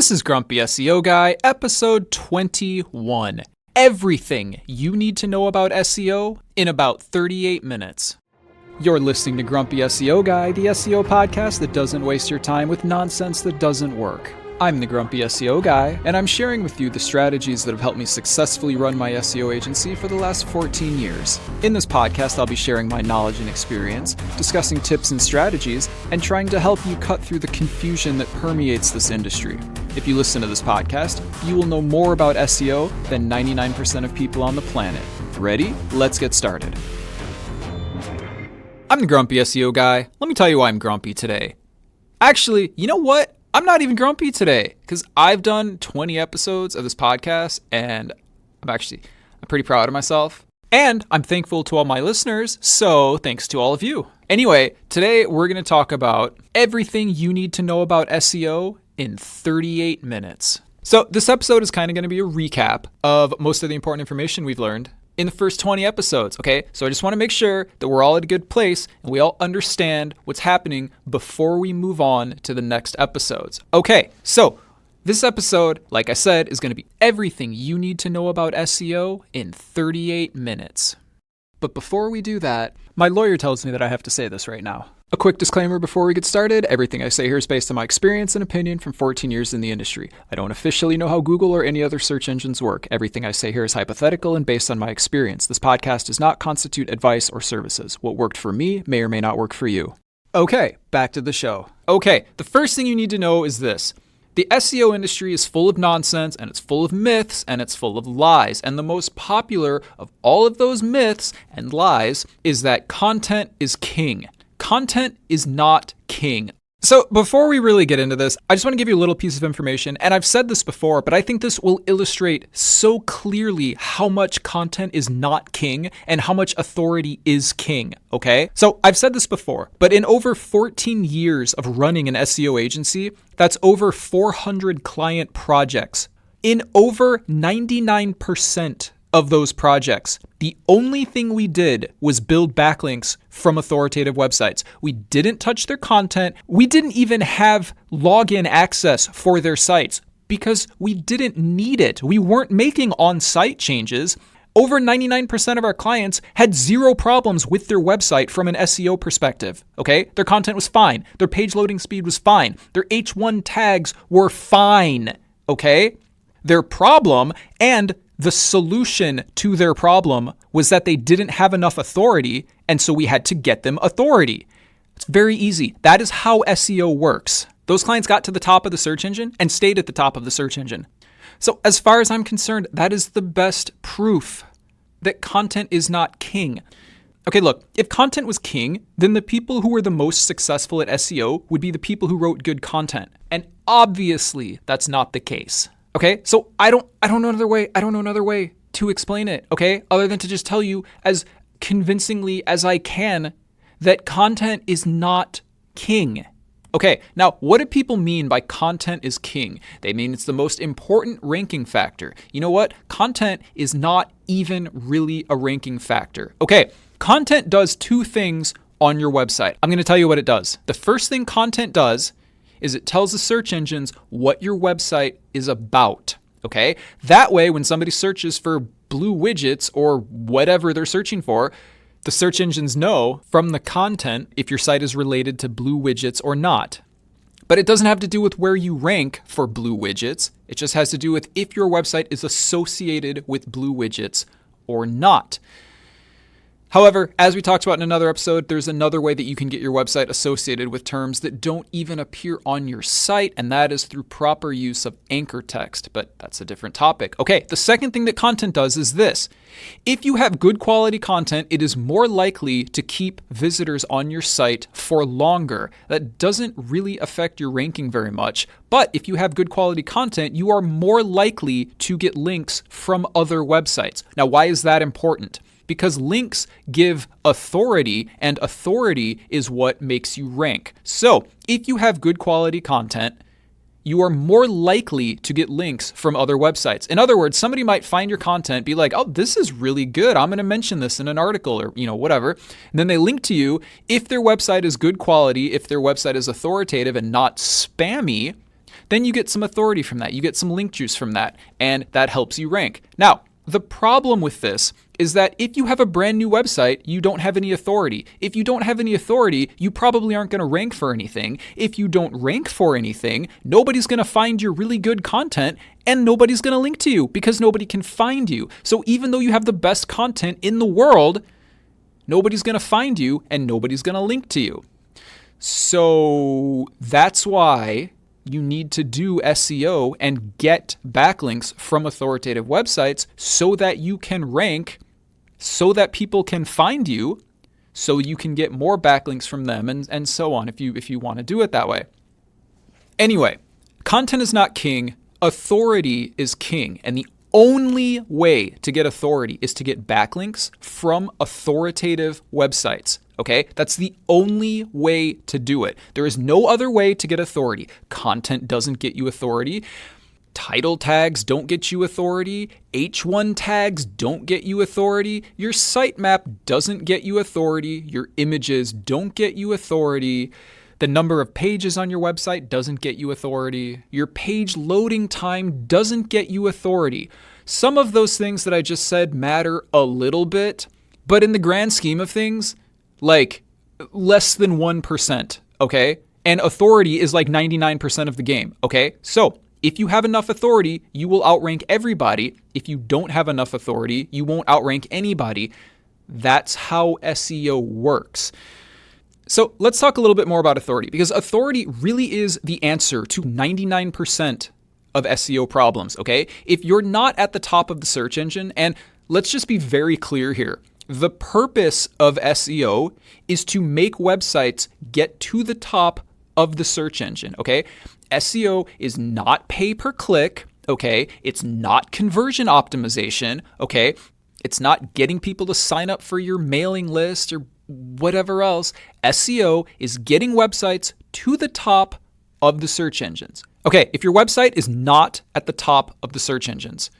This is Grumpy SEO Guy, episode 21. Everything you need to know about SEO in about 38 minutes. You're listening to Grumpy SEO Guy, the SEO podcast that doesn't waste your time with nonsense that doesn't work. I'm the Grumpy SEO Guy, and I'm sharing with you the strategies that have helped me successfully run my SEO agency for the last 14 years. In this podcast, I'll be sharing my knowledge and experience, discussing tips and strategies, and trying to help you cut through the confusion that permeates this industry. If you listen to this podcast, you will know more about SEO than 99% of people on the planet. Ready? Let's get started. I'm the Grumpy SEO Guy. Let me tell you why I'm grumpy today. Actually, you know what? I'm not even grumpy today because I've done 20 episodes of this podcast and I'm pretty proud of myself. And I'm thankful to all my listeners, so thanks to all of you. Anyway, today we're going to talk about everything you need to know about SEO in 38 minutes. So this episode is kind of going to be a recap of most of the important information we've learned in the first 20 episodes, okay? So I just want to make sure that we're all at a good place and we all understand what's happening before we move on to the next episodes. Okay, so this episode, like I said, is going to be everything you need to know about SEO in 38 minutes. But before we do that, my lawyer tells me that I have to say this right now. A quick disclaimer before we get started, everything I say here is based on my experience and opinion from 14 years in the industry. I don't officially know how Google or any other search engines work. Everything I say here is hypothetical and based on my experience. This podcast does not constitute advice or services. What worked for me may or may not work for you. Okay, back to the show. Okay, the first thing you need to know is this. The SEO industry is full of nonsense, and it's full of myths, and it's full of lies. And the most popular of all of those myths and lies is that content is king. Content is not king. So before we really get into this, I just want to give you a little piece of information. And I've said this before, but I think this will illustrate so clearly how much content is not king and how much authority is king, okay? So I've said this before, but in over 14 years of running an SEO agency, that's over 400 client projects. In over 99% of those projects, the only thing we did was build backlinks from authoritative websites. We didn't touch their content. We didn't even have login access for their sites because we didn't need it. We weren't making on-site changes. Over 99% of our clients had zero problems with their website from an SEO perspective, okay? Their content was fine. Their page loading speed was fine. Their H1 tags were fine, okay? Their problem and the solution to their problem was that they didn't have enough authority, and so we had to get them authority. It's very easy. That is how SEO works. Those clients got to the top of the search engine and stayed at the top of the search engine. So as far as I'm concerned, that is the best proof that content is not king. Okay, look, if content was king, then the people who were the most successful at SEO would be the people who wrote good content. And obviously, that's not the case. Okay, so I don't know another way to explain it, okay, other than to just tell you as convincingly as I can that content is not king. Okay, now what do people mean by content is king? They mean it's the most important ranking factor. You know what? Content is not even really a ranking factor. Okay, content does two things on your website. I'm going to tell you what it does. The first thing content does is it tells the search engines what your website is about, okay? That way, when somebody searches for blue widgets or whatever they're searching for, the search engines know from the content if your site is related to blue widgets or not. But it doesn't have to do with where you rank for blue widgets. It just has to do with if your website is associated with blue widgets or not. However, as we talked about in another episode, there's another way that you can get your website associated with terms that don't even appear on your site, and that is through proper use of anchor text, but that's a different topic. Okay, the second thing that content does is this. If you have good quality content, it is more likely to keep visitors on your site for longer. That doesn't really affect your ranking very much, but if you have good quality content, you are more likely to get links from other websites. Now, why is that important? Because links give authority, and authority is what makes you rank. So if you have good quality content, you are more likely to get links from other websites. In other words, somebody might find your content, be like, oh, this is really good. I'm going to mention this in an article or, whatever. And then they link to you. If their website is good quality, if their website is authoritative and not spammy, then you get some authority from that. You get some link juice from that, and that helps you rank. Now, the problem with this is that if you have a brand new website, you don't have any authority. If you don't have any authority, you probably aren't going to rank for anything. If you don't rank for anything, nobody's going to find your really good content, and nobody's going to link to you because nobody can find you. So even though you have the best content in the world, nobody's going to find you and nobody's going to link to you. So that's why you need to do SEO and get backlinks from authoritative websites so that you can rank, so that people can find you, so you can get more backlinks from them, and so on if you want to do it that way. Anyway, content is not king, authority is king, and the only way to get authority is to get backlinks from authoritative websites. Okay, that's the only way to do it. There is no other way to get authority. Content doesn't get you authority. Title tags don't get you authority. H1 tags don't get you authority. Your sitemap doesn't get you authority. Your images don't get you authority. The number of pages on your website doesn't get you authority. Your page loading time doesn't get you authority. Some of those things that I just said matter a little bit, but in the grand scheme of things, like less than 1%, okay? And authority is like 99% of the game, okay? So if you have enough authority, you will outrank everybody. If you don't have enough authority, you won't outrank anybody. That's how SEO works. So let's talk a little bit more about authority, because authority really is the answer to 99% of SEO problems, okay? If you're not at the top of the search engine, and let's just be very clear here, the purpose of SEO is to make websites get to the top of the search engine, okay? SEO is not pay per click, okay? It's not conversion optimization, okay? It's not getting people to sign up for your mailing list or whatever else. SEO is getting websites to the top of the search engines. Okay, if your website is not at the top of the search engines,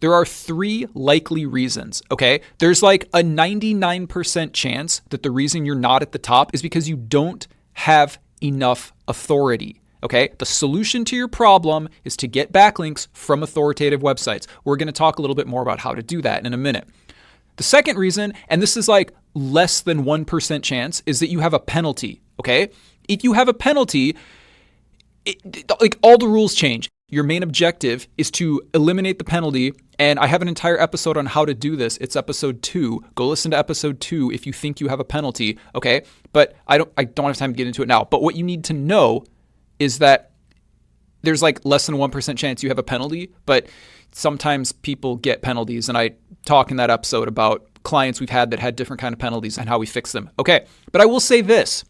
there are 3 likely reasons, okay? There's like a 99% chance that the reason you're not at the top is because you don't have enough authority, okay? The solution to your problem is to get backlinks from authoritative websites. We're going to talk a little bit more about how to do that in a minute. The second reason, and this is like less than 1% chance, is that you have a penalty, okay? If you have a penalty, like all the rules change. Your main objective is to eliminate the penalty, and I have an entire episode on how to do this. It's episode 2. Go listen to episode 2 if you think you have a penalty, okay? But I don't have time to get into it now. But what you need to know is that there's like less than 1% chance you have a penalty, but sometimes people get penalties, and I talk in that episode about clients we've had that had different kind of penalties and how we fix them. Okay, but I will say this.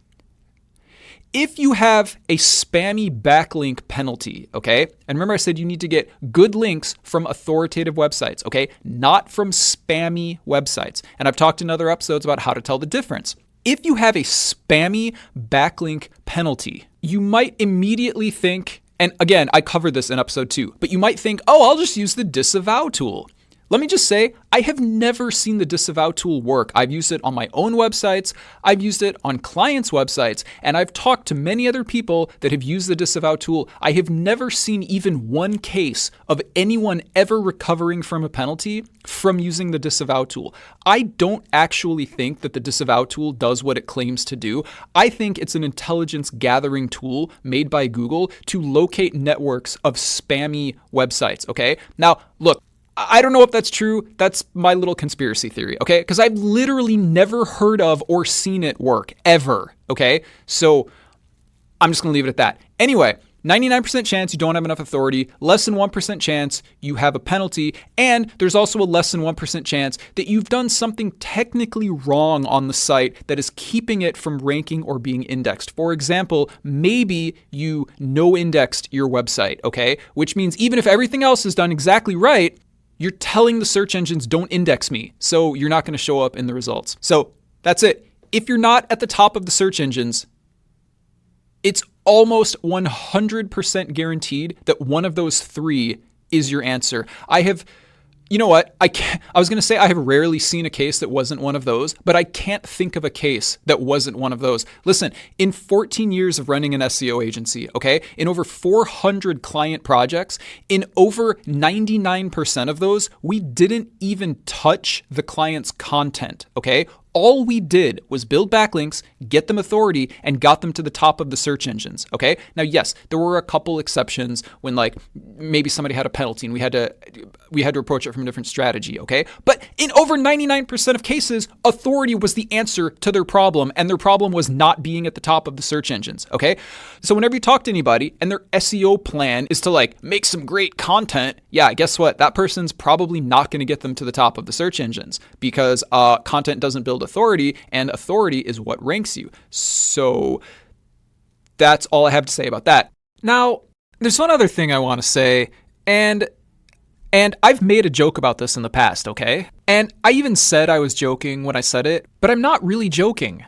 If you have a spammy backlink penalty, okay, and remember I said you need to get good links from authoritative websites, okay, not from spammy websites. And I've talked in other episodes about how to tell the difference. If you have a spammy backlink penalty, you might immediately think, and again, I covered this in episode 2, but you might think, oh, I'll just use the disavow tool. Let me just say, I have never seen the disavow tool work. I've used it on my own websites, I've used it on clients' websites, and I've talked to many other people that have used the disavow tool. I have never seen even one case of anyone ever recovering from a penalty from using the disavow tool. I don't actually think that the disavow tool does what it claims to do. I think it's an intelligence gathering tool made by Google to locate networks of spammy websites, okay? Now, look, I don't know if that's true. That's my little conspiracy theory, okay? Because I've literally never heard of or seen it work, ever, okay? So I'm just going to leave it at that. Anyway, 99% chance you don't have enough authority, less than 1% chance you have a penalty, and there's also a less than 1% chance that you've done something technically wrong on the site that is keeping it from ranking or being indexed. For example, maybe you no-indexed your website, okay? Which means even if everything else is done exactly right, you're telling the search engines don't index me, so you're not going to show up in the results. So that's it. If you're not at the top of the search engines, it's almost 100% guaranteed that one of those 3 is your answer. I have You know what? I was going to say I have rarely seen a case that wasn't one of those, but I can't think of a case that wasn't one of those. Listen, in 14 years of running an SEO agency, okay, in over 400 client projects, in over 99% of those, we didn't even touch the client's content, okay? All we did was build backlinks, get them authority, and got them to the top of the search engines, okay? Now, yes, there were a couple exceptions when like maybe somebody had a penalty and we had to approach it from a different strategy, okay? But in over 99% of cases, authority was the answer to their problem, and their problem was not being at the top of the search engines, okay? So whenever you talk to anybody and their SEO plan is to like make some great content, yeah, guess what? That person's probably not going to get them to the top of the search engines because content doesn't build authority, and authority is what ranks you. So that's all I have to say about that. Now, there's one other thing I want to say, and I've made a joke about this in the past, okay? And I even said I was joking when I said it, but I'm not really joking.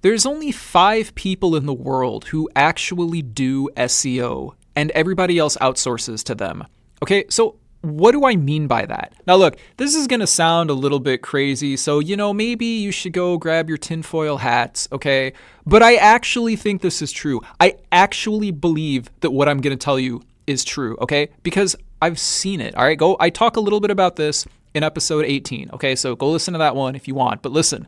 There's only 5 people in the world who actually do SEO, and everybody else outsources to them. Okay, so what do I mean by that? Now look, this is going to sound a little bit crazy, so maybe you should go grab your tinfoil hats, okay? But I actually think this is true. I actually believe that what I'm going to tell you is true, okay? Because I've seen it, all right? I talk a little bit about this in episode 18, okay? So go listen to that one if you want, but listen.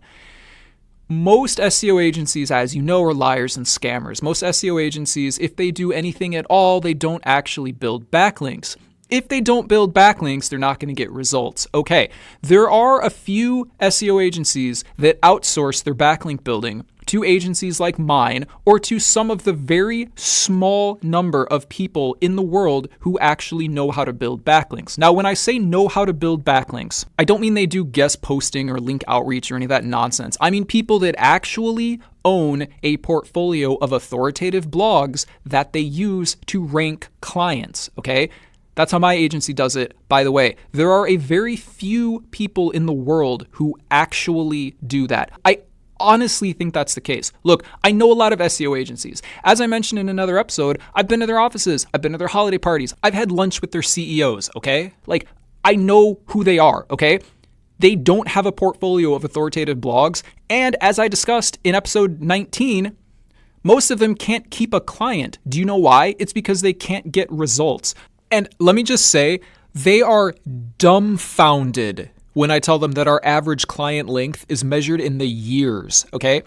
Most SEO agencies, as you know, are liars and scammers. Most SEO agencies, if they do anything at all, they don't actually build backlinks. If they don't build backlinks, they're not going to get results. Okay, there are a few SEO agencies that outsource their backlink building to agencies like mine or to some of the very small number of people in the world who actually know how to build backlinks. Now, when I say know how to build backlinks, I don't mean they do guest posting or link outreach or any of that nonsense. I mean people that actually own a portfolio of authoritative blogs that they use to rank clients, okay? That's how my agency does it. By the way, there are a very few people in the world who actually do that. I honestly think that's the case. Look, I know a lot of SEO agencies. As I mentioned in another episode, I've been to their offices. I've been to their holiday parties. I've had lunch with their CEOs, okay? Like, I know who they are, okay? They don't have a portfolio of authoritative blogs. And as I discussed in episode 19, most of them can't keep a client. Do you know why? It's because they can't get results. And let me just say, they are dumbfounded when I tell them that our average client length is measured in the years, okay?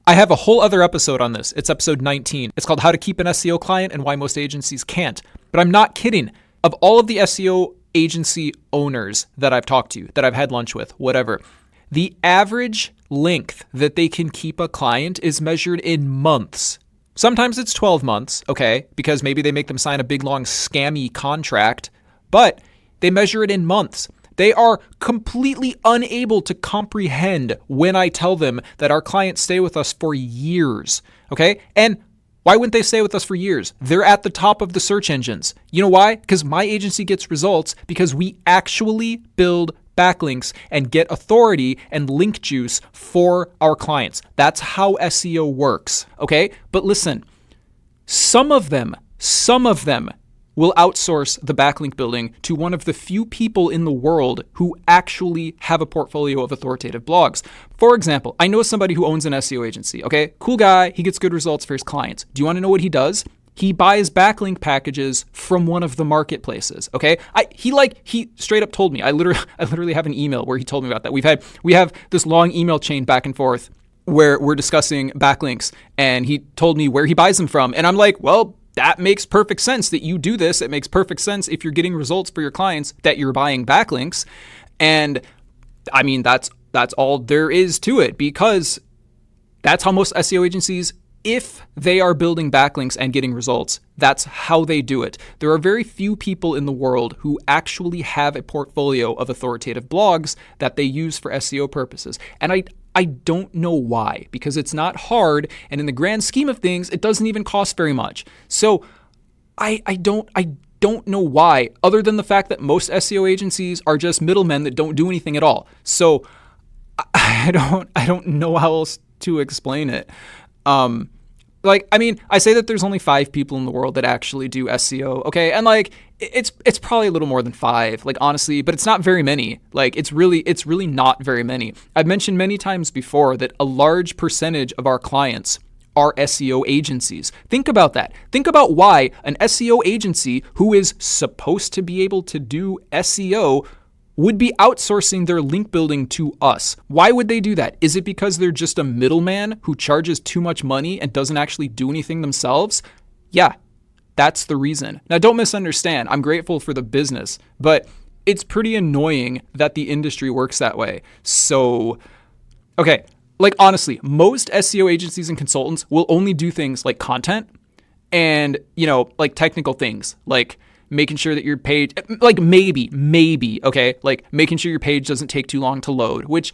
I have a whole other episode on this. It's episode 19. It's called How to Keep an SEO Client and Why Most Agencies Can't. But I'm not kidding. Of all of the SEO agency owners that I've talked to, that I've had lunch with, whatever, the average length that they can keep a client is measured in months. Sometimes it's 12 months, okay, because maybe they make them sign a big, long, scammy contract, but they measure it in months. They are completely unable to comprehend when I tell them that our clients stay with us for years, okay? And why wouldn't they stay with us for years? They're at the top of the search engines. You know why? Because my agency gets results because we actually build backlinks and get authority and link juice for our clients. That's how SEO works, okay? But listen, some of them will outsource the backlink building to one of the few people in the world who actually have a portfolio of authoritative blogs. For example, I know somebody who owns an SEO agency, okay? Cool guy, he gets good results for his clients. Do you want to know what he does? He buys backlink packages from one of the marketplaces, okay? He straight up told me, I literally have an email where he told me about that. We have this long email chain back and forth where we're discussing backlinks, and he told me where he buys them from. And I'm like, well, that makes perfect sense that you do this. It makes perfect sense if you're getting results for your clients that you're buying backlinks. And I mean, that's all there is to it, because that's how most SEO agencies, if they are building backlinks and getting results, that's how they do it. There are very few people in the world who actually have a portfolio of authoritative blogs that they use for SEO purposes. And I don't know why, because it's not hard, and in the grand scheme of things, it doesn't even cost very much. So I don't know why, other than the fact that most SEO agencies are just middlemen that don't do anything at all. So I don't know how else to explain it. Like, I mean, I say that there's only 5 people in the world that actually do SEO, okay? And like, it's probably a little more than 5, like honestly, but it's not very many. Like, it's really not very many. I've mentioned many times before that a large percentage of our clients are SEO agencies. Think about that. Think about why an SEO agency who is supposed to be able to do SEO would be outsourcing their link building to us. Why would they do that? Is it because they're just a middleman who charges too much money and doesn't actually do anything themselves? Yeah, that's the reason. Now, don't misunderstand. I'm grateful for the business, but it's pretty annoying that the industry works that way. So, okay, like honestly, most SEO agencies and consultants will only do things like content and, like technical things, like making sure that your page, like maybe, okay, like making sure your page doesn't take too long to load, which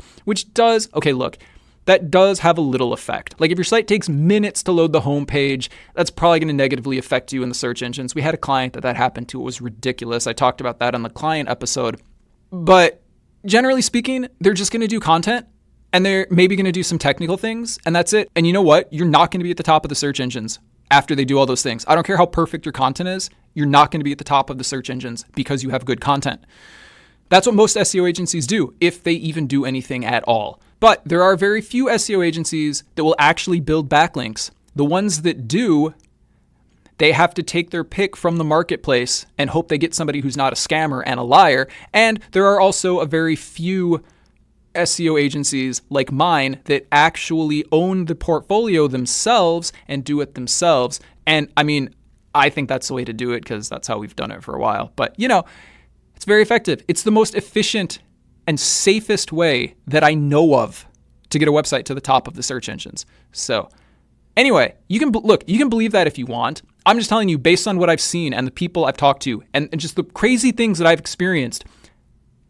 does, okay, look, that does have a little effect. Like if your site takes minutes to load the homepage, that's probably going to negatively affect you in the search engines. We had a client that happened to. It was ridiculous. I talked about that on the client episode. But generally speaking, they're just going to do content and they're maybe going to do some technical things, and that's it. And you know what? You're not going to be at the top of the search engines after they do all those things. I don't care how perfect your content is. You're not going to be at the top of the search engines because you have good content. That's what most SEO agencies do, if they even do anything at all. But there are very few SEO agencies that will actually build backlinks. The ones that do, they have to take their pick from the marketplace and hope they get somebody who's not a scammer and a liar. And there are also a very few SEO agencies like mine that actually own the portfolio themselves and do it themselves. And I mean, I think that's the way to do it because that's how we've done it for a while. But it's very effective. It's the most efficient and safest way that I know of to get a website to the top of the search engines. So anyway, you can believe that if you want. I'm just telling you based on what I've seen and the people I've talked to and just the crazy things that I've experienced.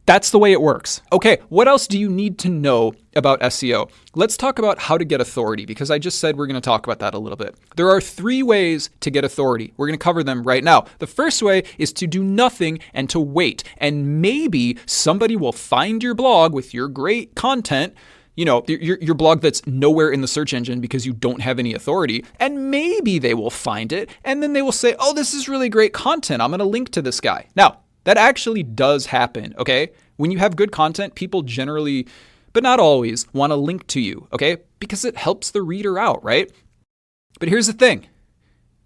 That's the way it works. Okay, what else do you need to know about SEO? Let's talk about how to get authority, because I just said we're going to talk about that a little bit. There are 3 ways to get authority. We're going to cover them right now. The first way is to do nothing and to wait. And maybe somebody will find your blog with your great content, your blog that's nowhere in the search engine because you don't have any authority. And maybe they will find it and then they will say, oh, this is really great content. I'm going to link to this guy. Now, that actually does happen, okay? When you have good content, people generally, but not always, want to link to you, okay? Because it helps the reader out, right? But here's the thing.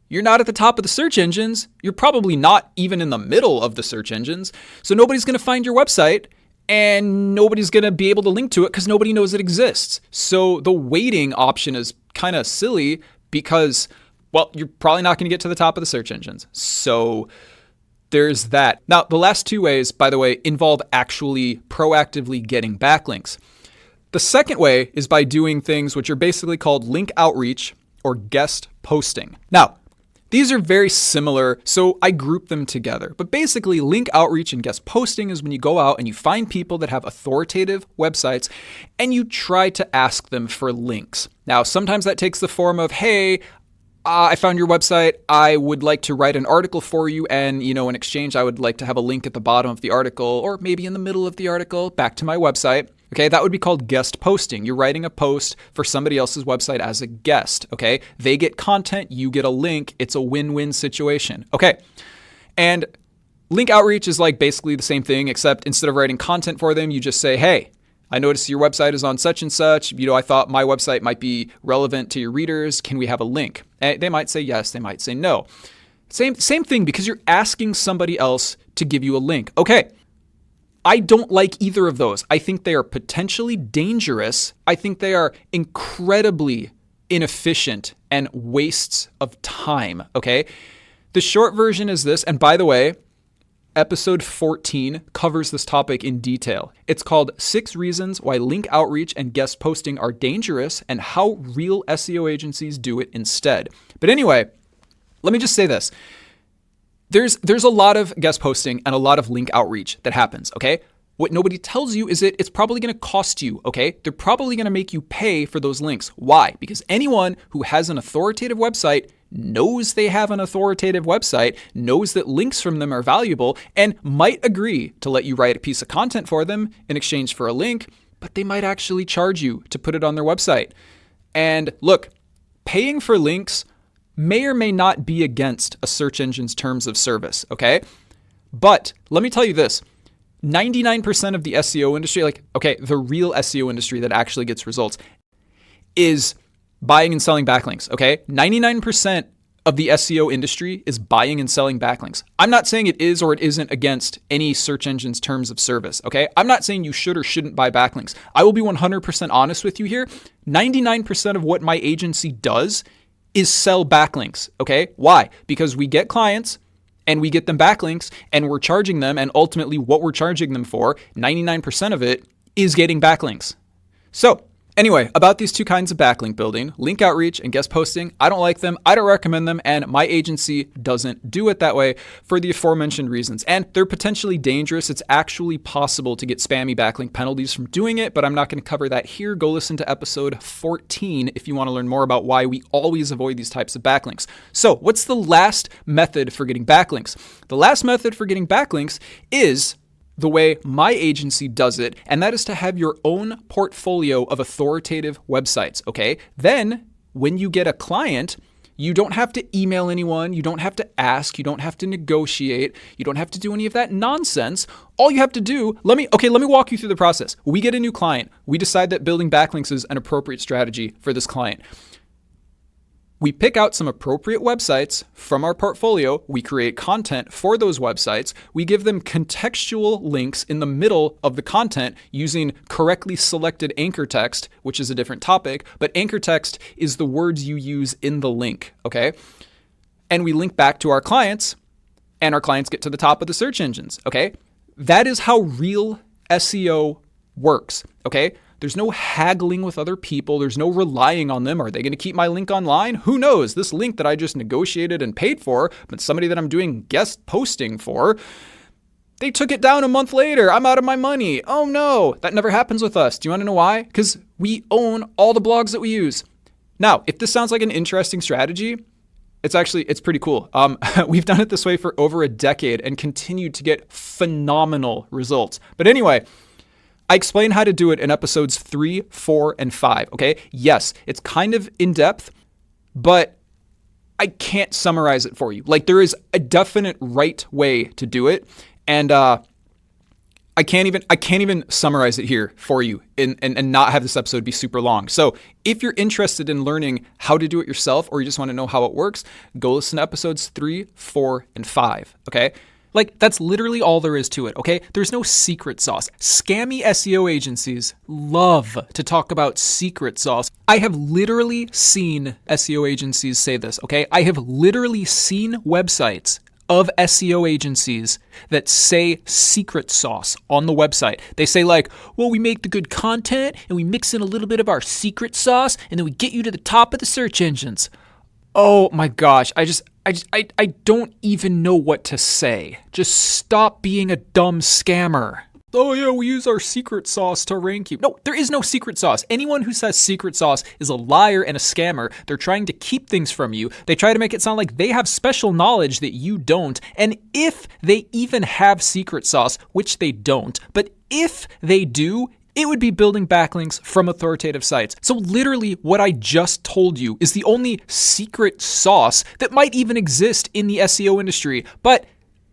You're not at the top of the search engines. You're probably not even in the middle of the search engines. So nobody's going to find your website and nobody's going to be able to link to it because nobody knows it exists. So the waiting option is kind of silly because, well, you're probably not going to get to the top of the search engines. So there's that. Now, the last 2 ways, by the way, involve actually proactively getting backlinks. The second way is by doing things which are basically called link outreach or guest posting. Now, these are very similar, so I group them together. But basically, link outreach and guest posting is when you go out and you find people that have authoritative websites and you try to ask them for links. Now, sometimes that takes the form of, hey, I found your website. I would like to write an article for you. And, in exchange, I would like to have a link at the bottom of the article or maybe in the middle of the article back to my website. Okay, that would be called guest posting. You're writing a post for somebody else's website as a guest. Okay, they get content, you get a link. It's a win-win situation. Okay, and link outreach is like basically the same thing, except instead of writing content for them, you just say, hey, I noticed your website is on such and such. I thought my website might be relevant to your readers. Can we have a link? And they might say yes. They might say no. Same thing because you're asking somebody else to give you a link. Okay. I don't like either of those. I think they are potentially dangerous. I think they are incredibly inefficient and wastes of time. Okay. The short version is this. And by the way, Episode 14 covers this topic in detail. It's called 6 Reasons Why Link Outreach and Guest Posting Are Dangerous and How Real SEO Agencies Do It Instead. But anyway, let me just say this. There's a lot of guest posting and a lot of link outreach that happens, okay? What nobody tells you is that it's probably going to cost you, okay? They're probably going to make you pay for those links. Why? Because anyone who has an authoritative website knows they have an authoritative website, knows that links from them are valuable, and might agree to let you write a piece of content for them in exchange for a link, but they might actually charge you to put it on their website. And look, paying for links may or may not be against a search engine's terms of service, okay? But let me tell you this. 99% of the SEO industry, the real SEO industry that actually gets results is buying and selling backlinks, okay? 99% of the SEO industry is buying and selling backlinks. I'm not saying it is or it isn't against any search engine's terms of service, okay? I'm not saying you should or shouldn't buy backlinks. I will be 100% honest with you here. 99% of what my agency does is sell backlinks, okay? Why? Because we get clients and we get them backlinks and we're charging them, and ultimately what we're charging them for, 99% of it is getting backlinks. So anyway, about these two kinds of backlink building, link outreach and guest posting, I don't like them, I don't recommend them, and my agency doesn't do it that way for the aforementioned reasons. And they're potentially dangerous. It's actually possible to get spammy backlink penalties from doing it, but I'm not going to cover that here. Go listen to episode 14 if you want to learn more about why we always avoid these types of backlinks. So what's the last method for getting backlinks? The last method for getting backlinks is the way my agency does it, and that is to have your own portfolio of authoritative websites, okay? Then when you get a client, you don't have to email anyone, you don't have to ask, you don't have to negotiate, you don't have to do any of that nonsense. All you have to do, let me walk you through the process. We get a new client. We decide that building backlinks is an appropriate strategy for this client. We pick out some appropriate websites from our portfolio. We create content for those websites. We give them contextual links in the middle of the content using correctly selected anchor text, which is a different topic, but anchor text is the words you use in the link, okay? And we link back to our clients, and our clients get to the top of the search engines, okay? That is how real SEO works, okay? There's no haggling with other people. There's no relying on them. Are they going to keep my link online? Who knows? This link that I just negotiated and paid for, but somebody that I'm doing guest posting for, they took it down a month later. I'm out of my money. Oh no, that never happens with us. Do you want to know why? Because we own all the blogs that we use. Now, if this sounds like an interesting strategy, it's pretty cool. We've done it this way for over a decade and continued to get phenomenal results. But anyway, I explain how to do it in episodes 3, 4, and 5, okay? Yes, it's kind of in-depth, but I can't summarize it for you. There is a definite right way to do it, and I can't even summarize it here for you and not have this episode be super long. So if you're interested in learning how to do it yourself, or you just want to know how it works, go listen to episodes 3, 4, and 5, okay? That's literally all there is to it, okay? There's no secret sauce. Scammy SEO agencies love to talk about secret sauce. I have literally seen SEO agencies say this, okay? I have literally seen websites of SEO agencies that say secret sauce on the website. They say well, we make the good content and we mix in a little bit of our secret sauce and then we get you to the top of the search engines. Oh my gosh, I don't even know what to say. Just stop being a dumb scammer. Oh yeah, we use our secret sauce to rank you. No, there is no secret sauce. Anyone who says secret sauce is a liar and a scammer. They're trying to keep things from you. They try to make it sound like they have special knowledge that you don't. And if they even have secret sauce, which they don't, but if they do, it would be building backlinks from authoritative sites. So literally what I just told you is the only secret sauce that might even exist in the SEO industry. But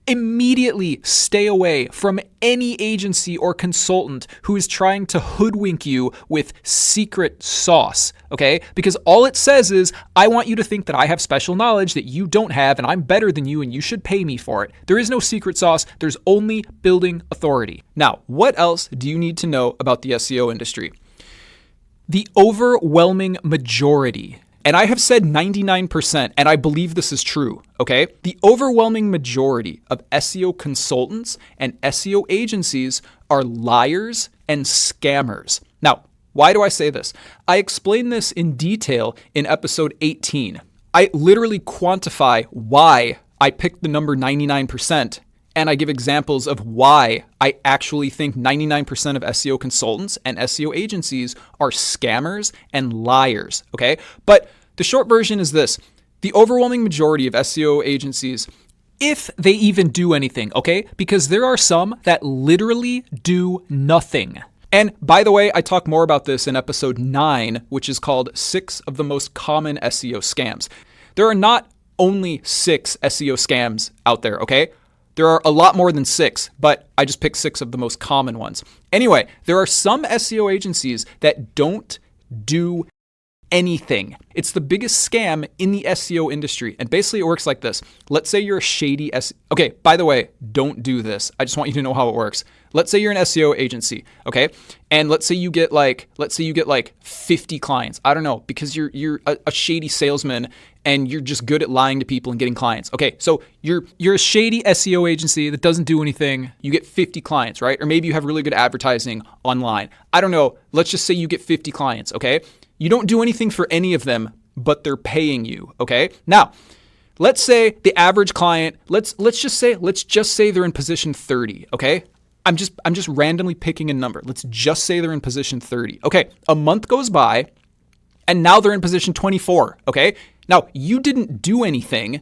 immediately stay away from any agency or consultant who is trying to hoodwink you with secret sauce, okay? Because all it says is, I want you to think that I have special knowledge that you don't have and I'm better than you and you should pay me for it. There is no secret sauce. There's only building authority. Now, what else do you need to know about the SEO industry? The overwhelming majority, and I have said 99%, and I believe this is true, okay? The overwhelming majority of SEO consultants and SEO agencies are liars and scammers. Now, why do I say this? I explain this in detail in episode 18. I literally quantify why I picked the number 99%, and I give examples of why I actually think 99% of SEO consultants and SEO agencies are scammers and liars, okay? But the short version is this. The overwhelming majority of SEO agencies, if they even do anything, okay? Because there are some that literally do nothing. And by the way, I talk more about this in episode 9, which is called 6 of the most common SEO scams. There are not only 6 SEO scams out there, okay? There are a lot more than 6, but I just picked 6 of the most common ones. Anyway, there are some SEO agencies that don't do anything. It's the biggest scam in the SEO industry. And basically it works like this. Let's say you're a shady Okay, by the way, don't do this. I just want you to know how it works. Let's say you're an SEO agency, okay? And let's say you get like 50 clients. I don't know, because you're a shady salesman and you're just good at lying to people and getting clients. Okay, so you're a shady SEO agency that doesn't do anything. You get 50 clients, right? Or maybe you have really good advertising online. I don't know. Let's just say you get 50 clients, okay? You don't do anything for any of them, but they're paying you, okay? Now, let's say the average client, let's just say they're in position 30, okay? I'm just randomly picking a number. Let's just say they're in position 30. Okay, a month goes by and now they're in position 24, okay? Now, you didn't do anything.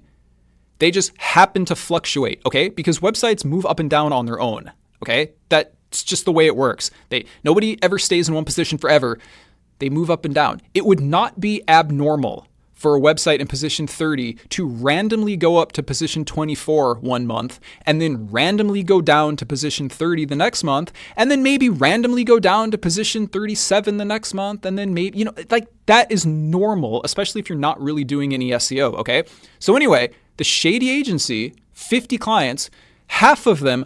They just happen to fluctuate, okay? Because websites move up and down on their own, okay? That's just the way it works. Nobody ever stays in one position forever. They move up and down. It would not be abnormal for a website in position 30 to randomly go up to position 24 one month and then randomly go down to position 30 the next month and then maybe randomly go down to position 37 the next month and then maybe, like that is normal, especially if you're not really doing any SEO, okay? So anyway, the shady agency, 50 clients,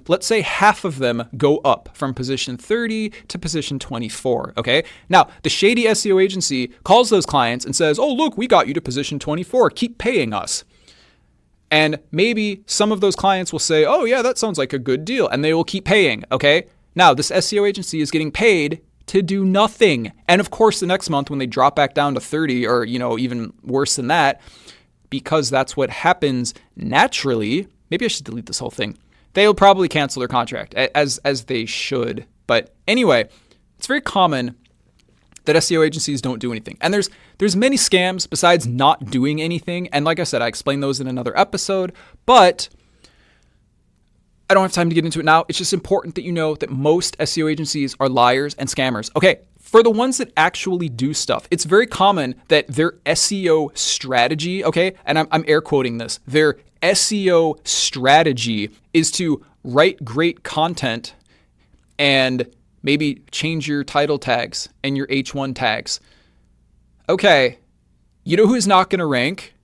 let's say half of them go up from position 30 to position 24, okay? Now, the shady SEO agency calls those clients and says, oh, look, we got you to position 24. Keep paying us. And maybe some of those clients will say, oh, yeah, that sounds like a good deal. And they will keep paying, okay? Now, this SEO agency is getting paid to do nothing. And of course, the next month when they drop back down to 30 or, even worse than that, because that's what happens naturally, maybe I should delete this whole thing. They'll probably cancel their contract, as they should. But anyway, it's very common that SEO agencies don't do anything. And there's many scams besides not doing anything. And like I said, I explained those in another episode, but I don't have time to get into it now. It's just important that you know that most SEO agencies are liars and scammers. Okay, for the ones that actually do stuff, it's very common that their SEO strategy, okay, and I'm air quoting this, their SEO strategy is to write great content and maybe change your title tags and your H1 tags. Okay, you know who's not going to rank?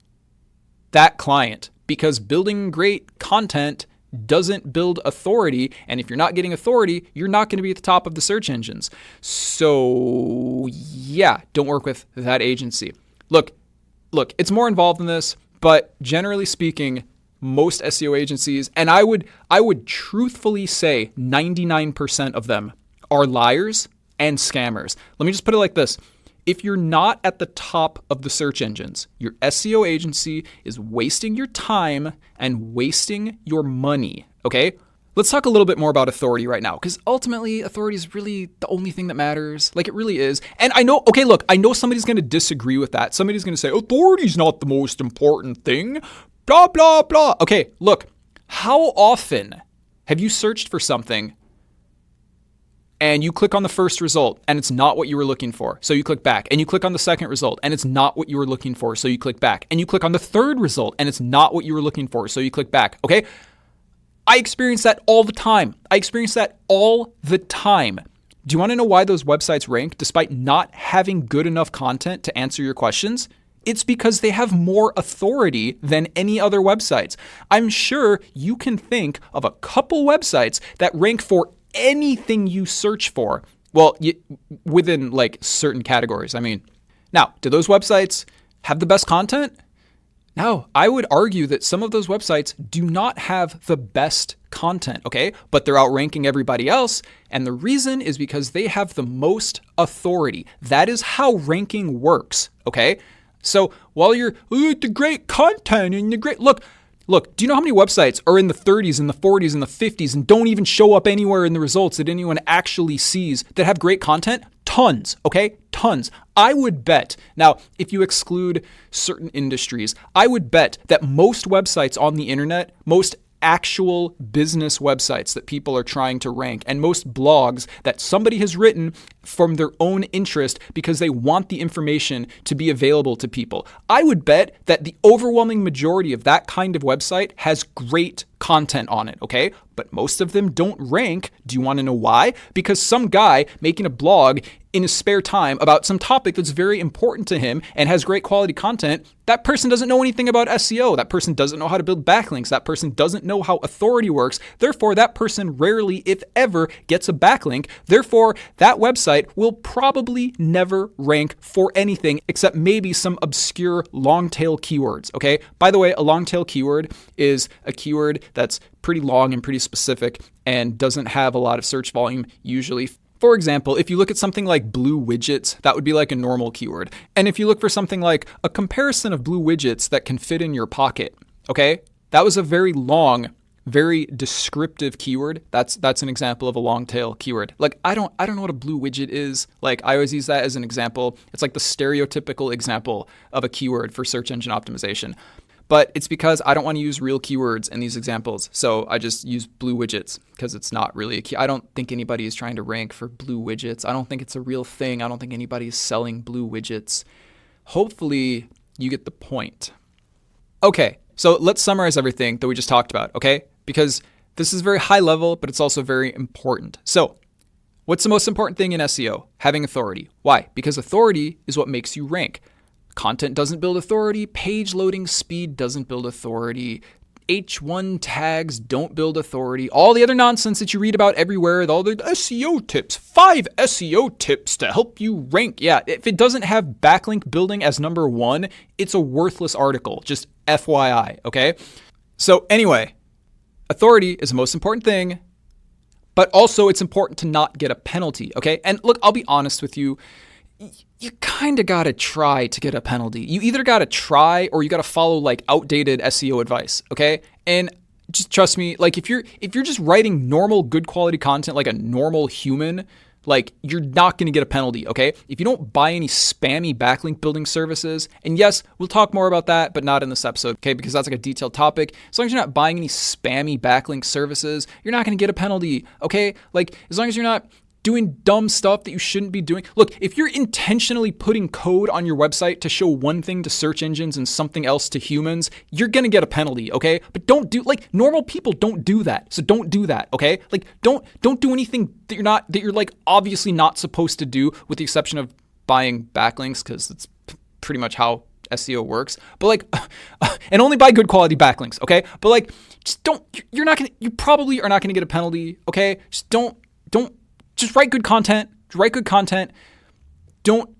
That client, because building great content doesn't build authority. And if you're not getting authority, you're not going to be at the top of the search engines. So yeah, don't work with that agency. Look, it's more involved than this, but generally speaking, most SEO agencies, and I would truthfully say 99% of them are liars and scammers. Let me just put it like this. If you're not at the top of the search engines, your SEO agency is wasting your time and wasting your money, okay? Let's talk a little bit more about authority right now, because ultimately authority is really the only thing that matters. Like, it really is. And I know somebody's going to disagree with that. Somebody's going to say, authority's not the most important thing, blah, blah, blah. Okay, look, how often have you searched for something and you click on the first result and it's not what you were looking for, so you click back, and you click on the second result and it's not what you were looking for, so you click back, and you click on the third result and it's not what you were looking for, so you click back, okay? I experience that all the time. Do you want to know why those websites rank despite not having good enough content to answer your questions? It's because they have more authority than any other websites. I'm sure you can think of a couple websites that rank for anything you search for. Well, within like certain categories. I mean, now, do those websites have the best content? No, I would argue that some of those websites do not have the best content, okay? But they're outranking everybody else. And the reason is because they have the most authority. That is how ranking works, okay? So while you're, the great content and the great, look, do you know how many websites are in the 30s and the 40s and the 50s and don't even show up anywhere in the results that anyone actually sees that have great content? Tons, okay? Tons. I would bet, now, if you exclude certain industries, I would bet that most websites on the internet, most actual business websites that people are trying to rank, and most blogs that somebody has written from their own interest because they want the information to be available to people. I would bet that the overwhelming majority of that kind of website has great content on it, okay? But most of them don't rank. Do you want to know why? Because some guy making a blog in his spare time about some topic that's very important to him and has great quality content, that person doesn't know anything about SEO. That person doesn't know how to build backlinks. That person doesn't know how authority works. Therefore, that person rarely, if ever, gets a backlink. Therefore, that website will probably never rank for anything except maybe some obscure long tail keywords, okay? By the way, a long tail keyword is a keyword that's pretty long and pretty specific and doesn't have a lot of search volume usually. For example, if you look at something like blue widgets, that would be like a normal keyword. And if you look for something like a comparison of blue widgets that can fit in your pocket, okay? That was a very long, very descriptive keyword. That's an example of a long tail keyword. Like, I don't know what a blue widget is. Like, I always use that as an example. It's like the stereotypical example of a keyword for search engine optimization. But it's because I don't want to use real keywords in these examples. So I just use blue widgets because it's not really a key. I don't think anybody is trying to rank for blue widgets. I don't think it's a real thing. I don't think anybody is selling blue widgets. Hopefully you get the point. Okay, so let's summarize everything that we just talked about, okay? Because this is very high level, but it's also very important. So what's the most important thing in SEO? Having authority. Why? Because authority is what makes you rank. Content doesn't build authority. Page loading speed doesn't build authority. H1 tags don't build authority. All the other nonsense that you read about everywhere, all the SEO tips, 5 SEO tips to help you rank. Yeah, if it doesn't have backlink building as number 1, it's a worthless article. Just FYI, okay? So anyway, authority is the most important thing, but also it's important to not get a penalty, okay? And look, I'll be honest with you. You kind of got to try to get a penalty. You either got to try or you got to follow like outdated SEO advice, okay? And just trust me, like if you're just writing normal good quality content like a normal human, like you're not going to get a penalty, okay? If you don't buy any spammy backlink building services, and yes, we'll talk more about that, but not in this episode, okay? Because that's like a detailed topic. As long as you're not buying any spammy backlink services, you're not going to get a penalty, okay? Like as long as you're not doing dumb stuff that you shouldn't be doing. Look, if you're intentionally putting code on your website to show one thing to search engines and something else to humans, you're going to get a penalty, okay? But don't do, like, normal people don't do that. So don't do that, okay? Like, don't do anything that you're like obviously not supposed to do, with the exception of buying backlinks, because that's pretty much how SEO works. But like, and only buy good quality backlinks, okay? But like, just you probably are not going to get a penalty, okay? Just write good content. Write good content. Don't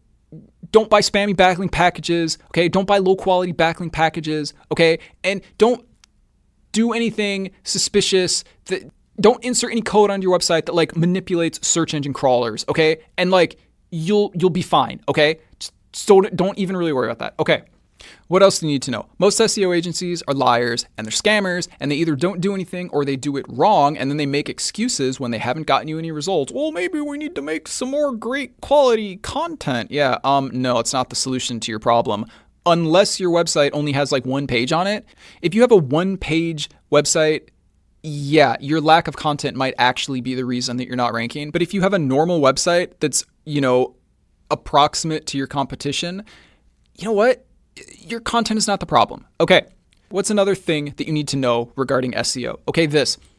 buy spammy backlink packages. Okay. Don't buy low quality backlink packages. Okay. And don't do anything suspicious. Don't insert any code on your website that like manipulates search engine crawlers. Okay. And like you'll be fine. Okay. So don't even really worry about that. Okay. What else do you need to know? Most SEO agencies are liars and they're scammers, and they either don't do anything or they do it wrong, and then they make excuses when they haven't gotten you any results. Well, maybe we need to make some more great quality content. Yeah, no, it's not the solution to your problem. Unless your website only has like one page on it. If you have a one-page website, yeah, your lack of content might actually be the reason that you're not ranking. But if you have a normal website that's, approximate to your competition, you know what? Your content is not the problem. Okay, what's another thing that you need to know regarding SEO? Okay,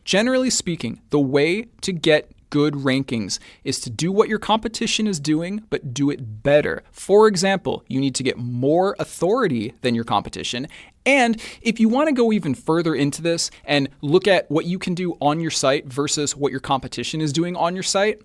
generally speaking, the way to get good rankings is to do what your competition is doing, but do it better. For example, you need to get more authority than your competition. And if you want to go even further into this and look at what you can do on your site versus what your competition is doing on your site,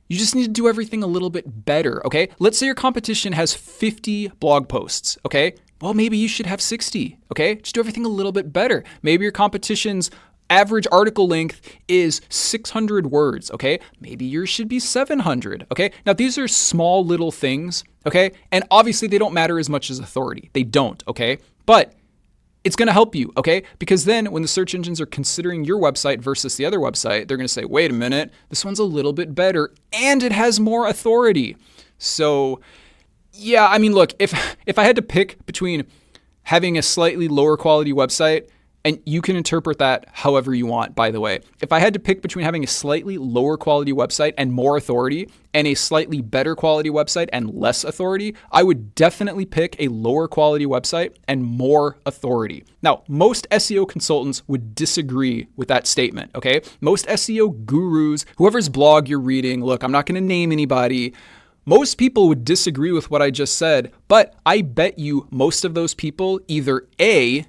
you just need to do everything a little bit better, okay? Let's say your competition has 50 blog posts, okay? Well, maybe you should have 60, okay? Just do everything a little bit better. Maybe your competition's average article length is 600 words, okay? Maybe yours should be 700, okay? Now, these are small little things, okay? And obviously, they don't matter as much as authority. They don't, okay? But it's going to help you, okay? Because then when the search engines are considering your website versus the other website, they're going to say, wait a minute, this one's a little bit better and it has more authority. So yeah, I mean, look, if I had to pick between having a slightly lower quality website And you can interpret that however you want, by the way. If I had to pick between having a slightly lower quality website and more authority and a slightly better quality website and less authority, I would definitely pick a lower quality website and more authority. Now, most SEO consultants would disagree with that statement, okay? Most SEO gurus, whoever's blog you're reading, look, I'm not going to name anybody. Most people would disagree with what I just said, but I bet you most of those people either A,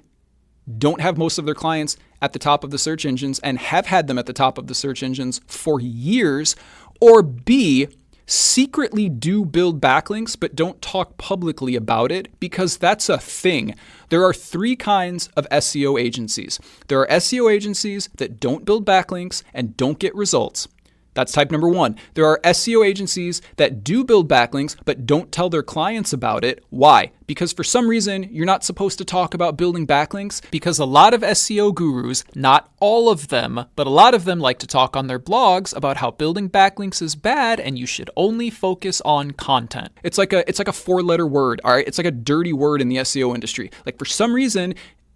don't have most of their clients at the top of the search engines and have had them at the top of the search engines for years, or B, secretly do build backlinks but don't talk publicly about it because that's a thing. There are three kinds of SEO agencies. There are SEO agencies that don't build backlinks and don't get results. That's type number one. There are SEO agencies that do build backlinks but don't tell their clients about it. Why? Because for some reason, you're not supposed to talk about building backlinks because a lot of SEO gurus, not all of them, but a lot of them like to talk on their blogs about how building backlinks is bad and you should only focus on content. It's like a four-letter word, all right? It's like a dirty word in the SEO industry. Like for some reason,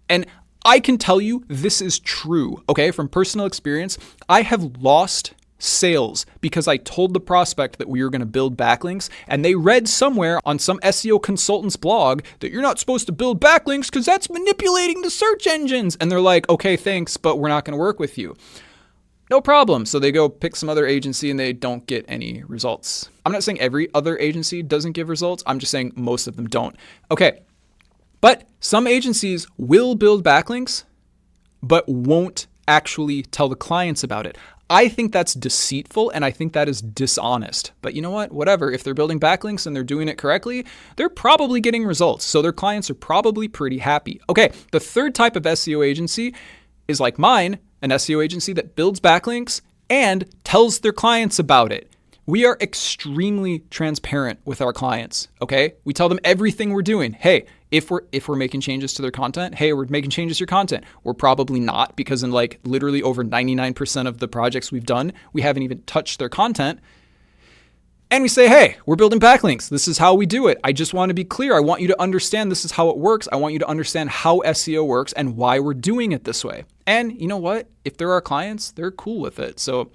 and I can tell you this is true, okay? From personal experience, I have lost sales because I told the prospect that we were going to build backlinks and they read somewhere on some SEO consultant's blog that you're not supposed to build backlinks because that's manipulating the search engines. And they're like, okay, thanks, but we're not going to work with you. No problem. So they go pick some other agency and they don't get any results. I'm not saying every other agency doesn't give results. I'm just saying most of them don't. Okay. But some agencies will build backlinks, but won't actually tell the clients about it. I think that's deceitful and I think that is dishonest. But you know what? Whatever. If they're building backlinks and they're doing it correctly, they're probably getting results. So their clients are probably pretty happy. Okay, the third type of SEO agency is like mine, an SEO agency that builds backlinks and tells their clients about it. We are extremely transparent with our clients, okay? We tell them everything we're doing. Hey, if we're making changes to their content, hey, we're making changes to your content. We're probably not because in like literally over 99% of the projects we've done, we haven't even touched their content. And we say, hey, we're building backlinks. This is how we do it. I just want to be clear. I want you to understand this is how it works. I want you to understand how SEO works and why we're doing it this way. And you know what? If they're our clients, they're cool with it. So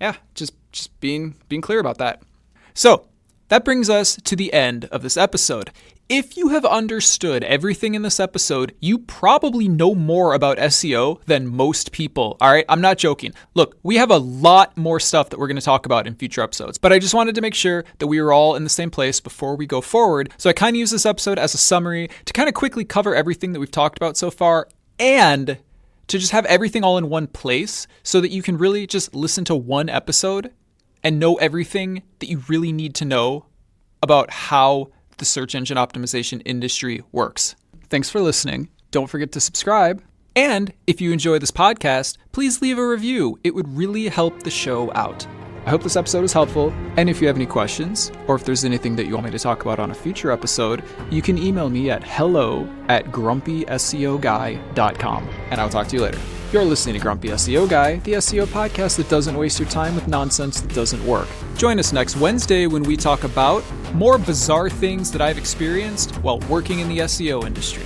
yeah, just being clear about that. So that brings us to the end of this episode. If you have understood everything in this episode, you probably know more about SEO than most people. All right, I'm not joking. Look, we have a lot more stuff that we're going to talk about in future episodes, but I just wanted to make sure that we were all in the same place before we go forward. So I kind of use this episode as a summary to kind of quickly cover everything that we've talked about so far and to just have everything all in one place so that you can really just listen to one episode and know everything that you really need to know about how the search engine optimization industry works. Thanks for listening. Don't forget to subscribe. And if you enjoy this podcast, please leave a review. It would really help the show out. I hope this episode is helpful. And if you have any questions, or if there's anything that you want me to talk about on a future episode, you can email me at hello@grumpyseoguy.com. And I'll talk to you later. You're listening to Grumpy SEO Guy, the SEO podcast that doesn't waste your time with nonsense that doesn't work. Join us next Wednesday when we talk about more bizarre things that I've experienced while working in the SEO industry.